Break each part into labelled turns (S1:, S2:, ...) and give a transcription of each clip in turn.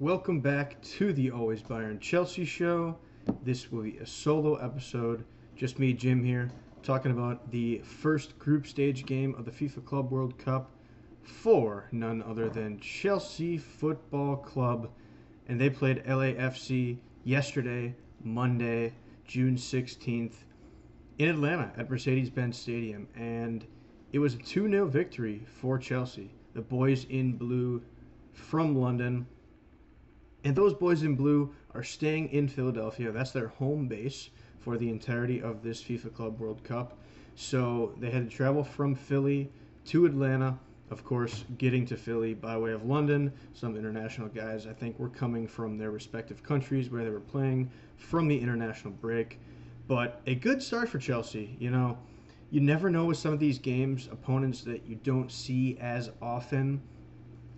S1: Welcome back to the Always Bayern Chelsea show. This will be a solo episode. Just me, Jim, here, talking about the first group stage game of the FIFA Club World Cup for none other than Chelsea Football Club. And they played LAFC yesterday, Monday, June 16th, in Atlanta at Mercedes Benz Stadium. And it was a 2-0 victory for Chelsea. The boys in blue from London. And those boys in blue are staying in Philadelphia. That's their home base for the entirety of this FIFA Club World Cup. So they had to travel from Philly to Atlanta. Of course, getting to Philly by way of London. Some international guys, I think, were coming from their respective countries where they were playing from the international break. But a good start for Chelsea. You know, you never know with some of these games, opponents that you don't see as often,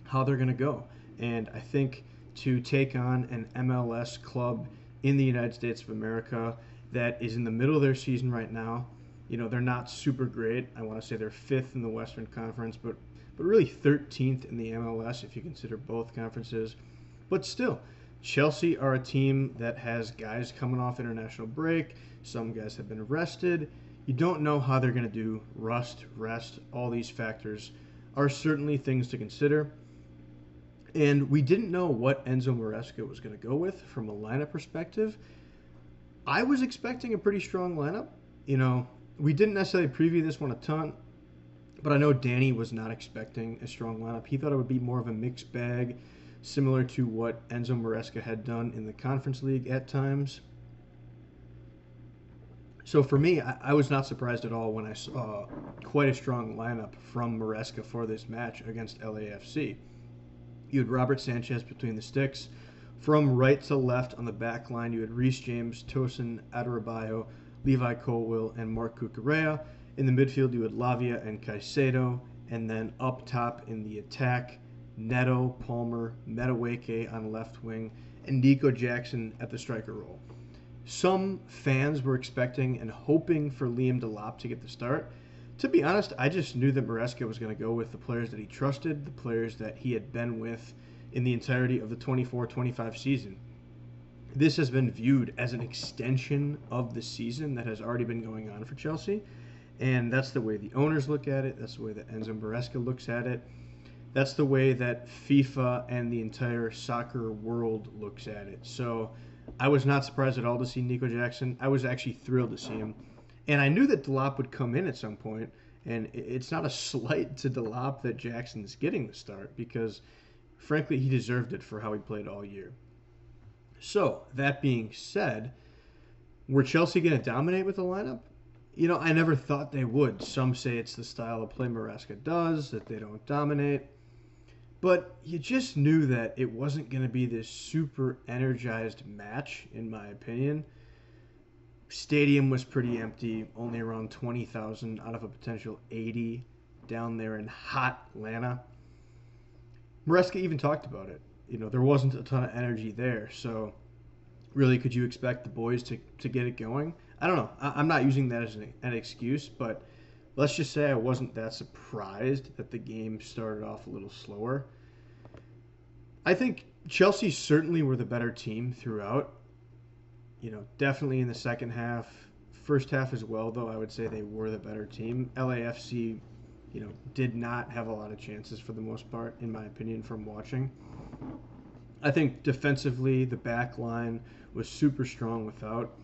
S1: how they're going to go. And I think to take on an MLS club in the United States of America that is in the middle of their season right now. You know, they're not super great. I want to say they're 5th in the Western Conference, but really 13th in the MLS if you consider both conferences. But still, Chelsea are a team that has guys coming off international break. Some guys have been arrested. You don't know how they're going to do. Rest, all these factors are certainly things to consider. And we didn't know what Enzo Maresca was going to go with from a lineup perspective. I was expecting a pretty strong lineup. You know, we didn't necessarily preview this one a ton, but I know Danny was not expecting a strong lineup. He thought it would be more of a mixed bag, similar to what Enzo Maresca had done in the Conference League at times. So for me, I was not surprised at all when I saw quite a strong lineup from Maresca for this match against LAFC. You had Robert Sanchez between the sticks. From right to left on the back line, you had Reece James, Tosin Adarabioyo, Levi Colwill, and Marc Cucurella. In the midfield, you had Lavia and Caicedo. And then up top in the attack, Neto, Palmer, Madueke on left wing, and Nico Jackson at the striker role. Some fans were expecting and hoping for Liam Delap to get the start. To be honest, I just knew that Maresca was going to go with the players that he trusted, the players that he had been with in the entirety of the 24-25 season. This has been viewed as an extension of the season that has already been going on for Chelsea, and that's the way the owners look at it. That's the way that Enzo Maresca looks at it. That's the way that FIFA and the entire soccer world looks at it. So I was not surprised at all to see Nico Jackson. I was actually thrilled to see him. And I knew that Delap would come in at some point, and it's not a slight to Delap that Jackson's getting the start because, frankly, he deserved it for how he played all year. So, that being said, were Chelsea going to dominate with the lineup? You know, I never thought they would. Some say it's the style of play Maresca does, that they don't dominate. But you just knew that it wasn't going to be this super energized match, in my opinion. Stadium was pretty empty, only around 20,000 out of a potential 80 down there in hot Atlanta. Maresca even talked about it. You know, there wasn't a ton of energy there, so really could you expect the boys to get it going? I don't know. I'm not using that as an excuse, but let's just say I wasn't that surprised that the game started off a little slower. I think Chelsea certainly were the better team throughout. You know, definitely in the second half. First half as well, though, I would say they were the better team. LAFC, you know, did not have a lot of chances for the most part, in my opinion, from watching. I think defensively, the back line was super strong without.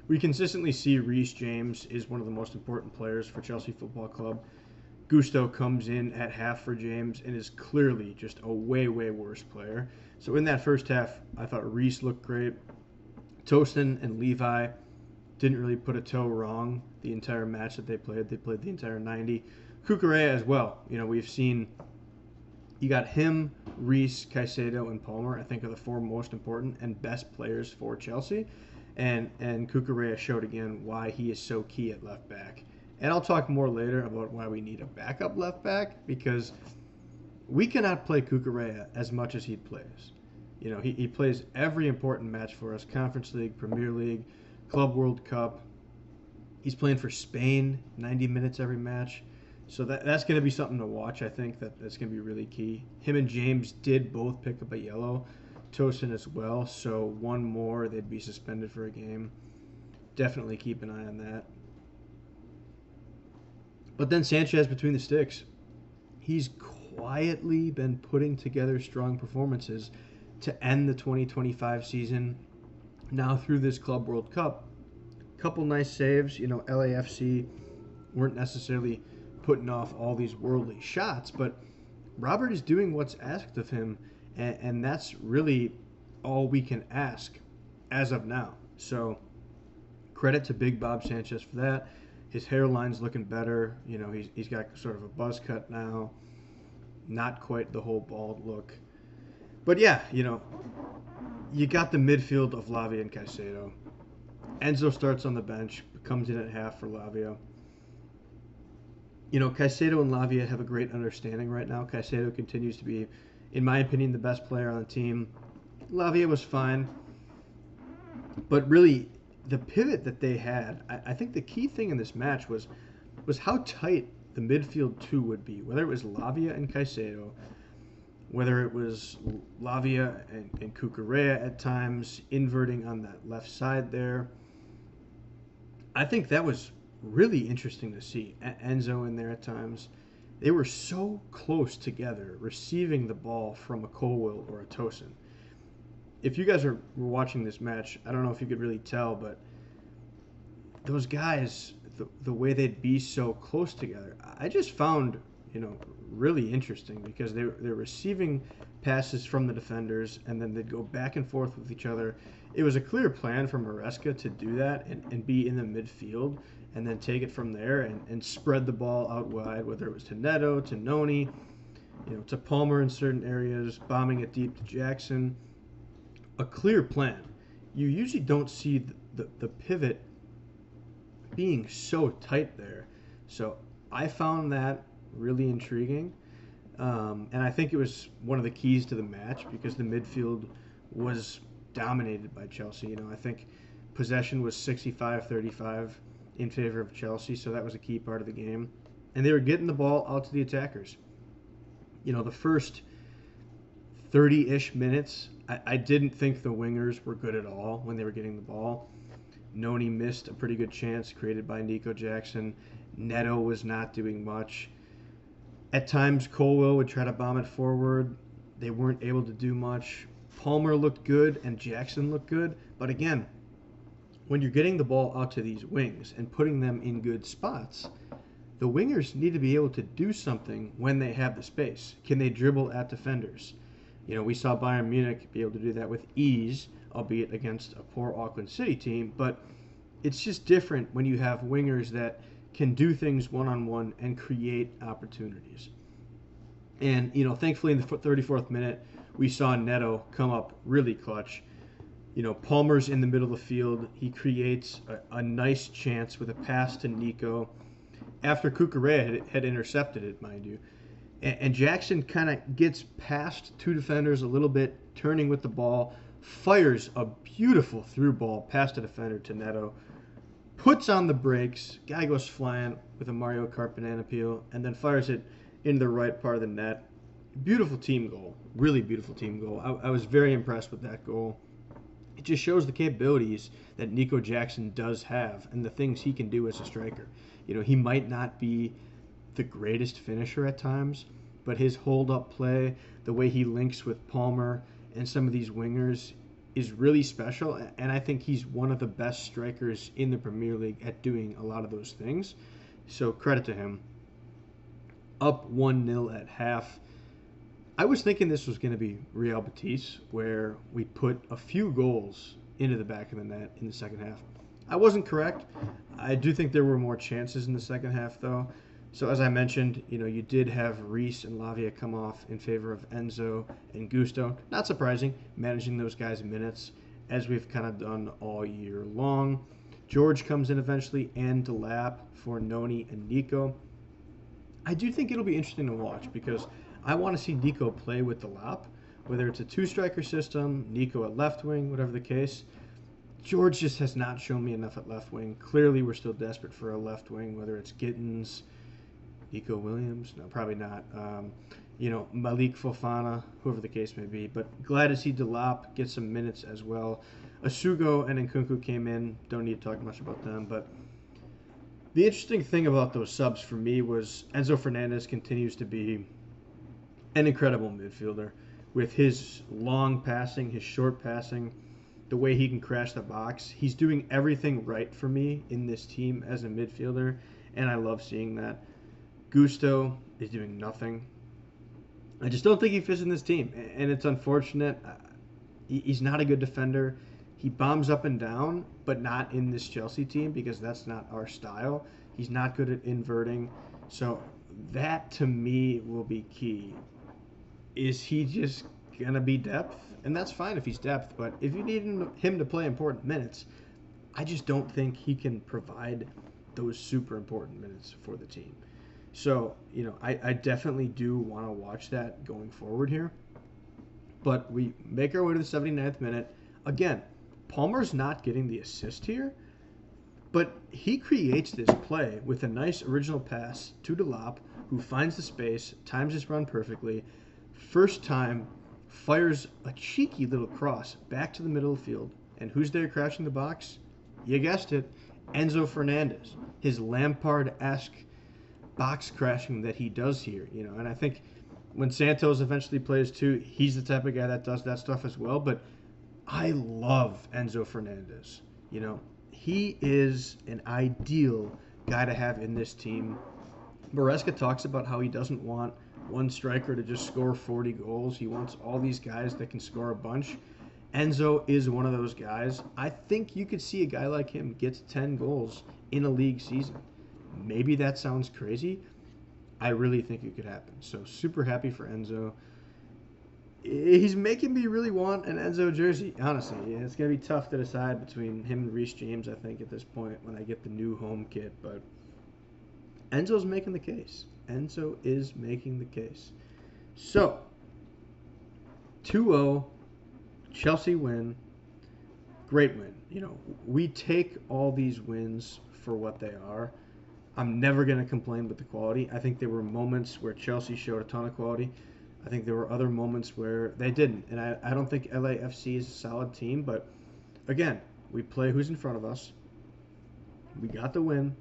S1: We consistently see Reece James is one of the most important players for Chelsea Football Club. Gusto comes in at half for James and is clearly just a way worse player. So in that first half, I thought Reece looked great. Tosin and Levi didn't really put a toe wrong the entire match that they played. They played the entire 90. Cucurella as well. You know, we've seen you got him, Reece, Caicedo, and Palmer, I think are the 4 most important and best players for Chelsea. And Cucurella showed again why he is so key at left back. And I'll talk more later about why we need a backup left back because we cannot play Cucurella as much as he plays. You know, he plays every important match for us, Conference League, Premier League, Club World Cup. He's playing for Spain, 90 minutes every match. So that's going to be something to watch, I think. That's going to be really key. Him and James did both pick up a yellow. Tosin as well, so one more, they'd be suspended for a game. Definitely keep an eye on that. But then Sanchez between the sticks. He's quietly been putting together strong performances to end the 2025 season. Now through this Club World Cup, couple nice saves. LAFC weren't necessarily putting off all these worldly shots, but Robert is doing what's asked of him, and that's really all we can ask as of now. So credit to Big Bob Sanchez for that. His hairline's looking better. He's got sort of a buzz cut now. Not quite the whole bald look. But yeah, you got the midfield of Lavia and Caicedo. Enzo starts on the bench, comes in at half for Lavia. Caicedo and Lavia have a great understanding right now. Caicedo continues to be, in my opinion, the best player on the team. Lavia was fine. But really, the pivot that they had, I think the key thing in this match was how tight the midfield two would be, whether it was Lavia and Caicedo, whether it was Lavia and Cucurella at times, inverting on that left side there. I think that was really interesting to see. Enzo in there at times. They were so close together, receiving the ball from a Colwill or a Tosin. If you guys were watching this match, I don't know if you could really tell, but those guys, the way they'd be so close together, I just found, really interesting, because they're receiving passes from the defenders, and then they'd go back and forth with each other. It was a clear plan for Maresca to do that and be in the midfield, and then take it from there and spread the ball out wide, whether it was to Neto, to Noni, to Palmer in certain areas, bombing it deep to Jackson. A clear plan. You usually don't see the pivot being so tight there. So I found that really intriguing. And I think it was one of the keys to the match, because the midfield was dominated by Chelsea. I think possession was 65-35 in favor of Chelsea, so that was a key part of the game. And they were getting the ball out to the attackers. The first 30-ish minutes, I didn't think the wingers were good at all when they were getting the ball. Noni missed a pretty good chance created by Nico Jackson. Neto was not doing much. At times, Colwill would try to bomb it forward. They weren't able to do much. Palmer looked good and Jackson looked good. But again, when you're getting the ball out to these wings and putting them in good spots, the wingers need to be able to do something when they have the space. Can they dribble at defenders? We saw Bayern Munich be able to do that with ease, albeit against a poor Auckland City team. But it's just different when you have wingers that can do things one-on-one and create opportunities. And, thankfully in the 34th minute, we saw Neto come up really clutch. Palmer's in the middle of the field. He creates a nice chance with a pass to Nico after Cucurella had intercepted it, mind you. And Jackson kind of gets past two defenders a little bit, turning with the ball, fires a beautiful through ball past a defender to Neto, puts on the brakes, guy goes flying with a Mario Kart banana peel, and then fires it into the right part of the net. Beautiful team goal. Really beautiful team goal. I was very impressed with that goal. It just shows the capabilities that Nico Jackson does have and the things he can do as a striker. He might not be the greatest finisher at times, but his hold-up play, the way he links with Palmer and some of these wingers is really special, and I think he's one of the best strikers in the Premier League at doing a lot of those things. So credit to him. Up 1-0 at half. I was thinking this was going to be Real Betis, where we put a few goals into the back of the net in the second half. I wasn't correct. I do think there were more chances in the second half, though. So as I mentioned, you did have Reese and Lavia come off in favor of Enzo and Gusto. Not surprising, managing those guys' minutes, as we've kind of done all year long. George comes in eventually, and Delap for Noni and Nico. I do think it'll be interesting to watch, because I want to see Nico play with Delap, whether it's a two-striker system, Nico at left wing, whatever the case. George just has not shown me enough at left wing. Clearly, we're still desperate for a left wing, whether it's Gittins, Nico Williams. No, probably not. Malik Fofana, whoever the case may be. But glad to see Delap get some minutes as well. Essugo and Nkunku came in. Don't need to talk much about them. But the interesting thing about those subs for me was Enzo Fernandez continues to be an incredible midfielder with his long passing, his short passing, the way he can crash the box. He's doing everything right for me in this team as a midfielder, and I love seeing that. Gusto is doing nothing. I just don't think he fits in this team, and it's unfortunate. He's not a good defender. He bombs up and down, but not in this Chelsea team because that's not our style. He's not good at inverting. So that, to me, will be key. Is he just going to be depth? And that's fine if he's depth, but if you need him to play important minutes, I just don't think he can provide those super important minutes for the team. So, I definitely do want to watch that going forward here. But we make our way to the 79th minute. Again, Palmer's not getting the assist here, but he creates this play with a nice original pass to Delap, who finds the space, times his run perfectly. First time, fires a cheeky little cross back to the middle of the field. And who's there crashing the box? You guessed it, Enzo Fernandez. His Lampard-esque box crashing that he does here, and I think when Santos eventually plays too, he's the type of guy that does that stuff as well. But I love Enzo Fernandez. He is an ideal guy to have in this team. Maresca talks about how he doesn't want one striker to just score 40 goals. He wants all these guys that can score a bunch. Enzo is one of those guys. I think you could see a guy like him get to 10 goals in a league season. Maybe that sounds crazy. I really think it could happen. So super happy for Enzo. He's making me really want an Enzo jersey, honestly. It's going to be tough to decide between him and Reece James, I think, at this point when I get the new home kit. But Enzo's making the case. Enzo is making the case. So, 2-0, Chelsea win. Great win. We take all these wins for what they are. I'm never going to complain with the quality. I think there were moments where Chelsea showed a ton of quality. I think there were other moments where they didn't. And I don't think LAFC is a solid team. But, again, we play who's in front of us. We got the win.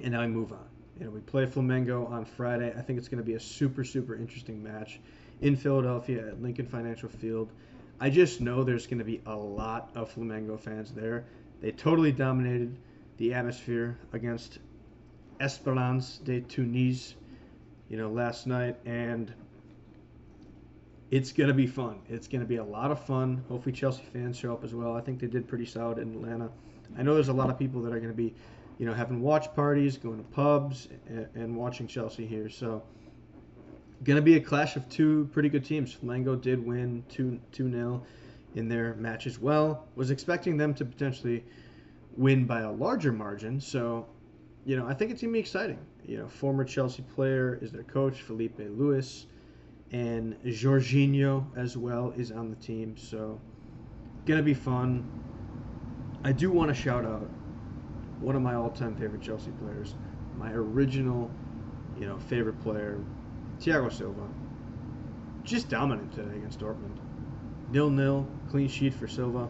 S1: And now we move on. We play Flamengo on Friday. I think it's going to be a super, super interesting match in Philadelphia at Lincoln Financial Field. I just know there's going to be a lot of Flamengo fans there. They totally dominated the atmosphere against Esperance de Tunis, last night, and it's going to be fun. It's going to be a lot of fun. Hopefully Chelsea fans show up as well. I think they did pretty solid in Atlanta. I know there's a lot of people that are going to be, having watch parties, going to pubs, and watching Chelsea here. So, going to be a clash of two pretty good teams. Flamengo did win 2-0 in their match as well. Was expecting them to potentially win by a larger margin. So, I think it's going to be exciting. Former Chelsea player is their coach, Felipe Luis, and Jorginho as well is on the team. So, going to be fun. I do want to shout out one of my all-time favorite Chelsea players, my original, favorite player, Thiago Silva. Just dominant today against Dortmund. 0-0, clean sheet for Silva.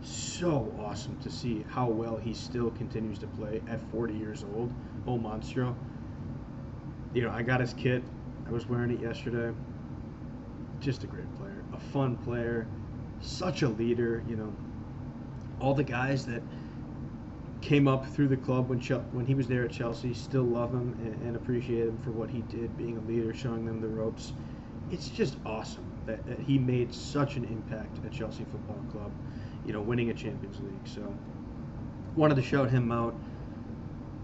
S1: So awesome to see how well he still continues to play at 40 years old. Oh, Monstro. I got his kit. I was wearing it yesterday. Just a great player. A fun player. Such a leader. All the guys that came up through the club when he was there at Chelsea still love him and appreciate him for what he did, being a leader, showing them the ropes. It's just awesome that he made such an impact at Chelsea Football Club, winning a Champions League. So wanted to shout him out.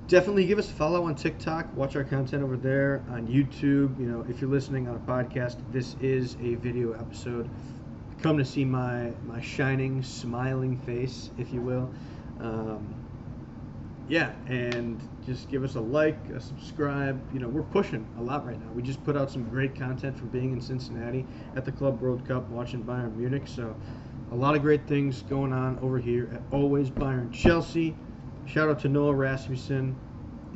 S1: Definitely give us a follow on TikTok. Watch our content over there on YouTube. If you're listening on a podcast, this is a video episode. Come to see my shining, smiling face, if you will. And just give us a like, a subscribe. We're pushing a lot right now. We just put out some great content from being in Cincinnati at the Club World Cup, watching Bayern Munich. So a lot of great things going on over here at Always Bayern Chelsea. Shout out to Noah Rasmussen.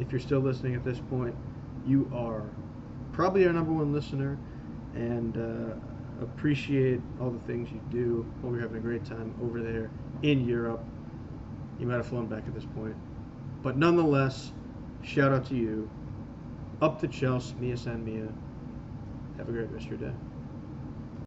S1: If you're still listening at this point, you are probably our number one listener, and appreciate all the things you do. Hope you're having a great time over there in Europe. You might have flown back at this point. But nonetheless, shout out to you. Up to Chelsea, Mia San Mia. Have a great rest of your day.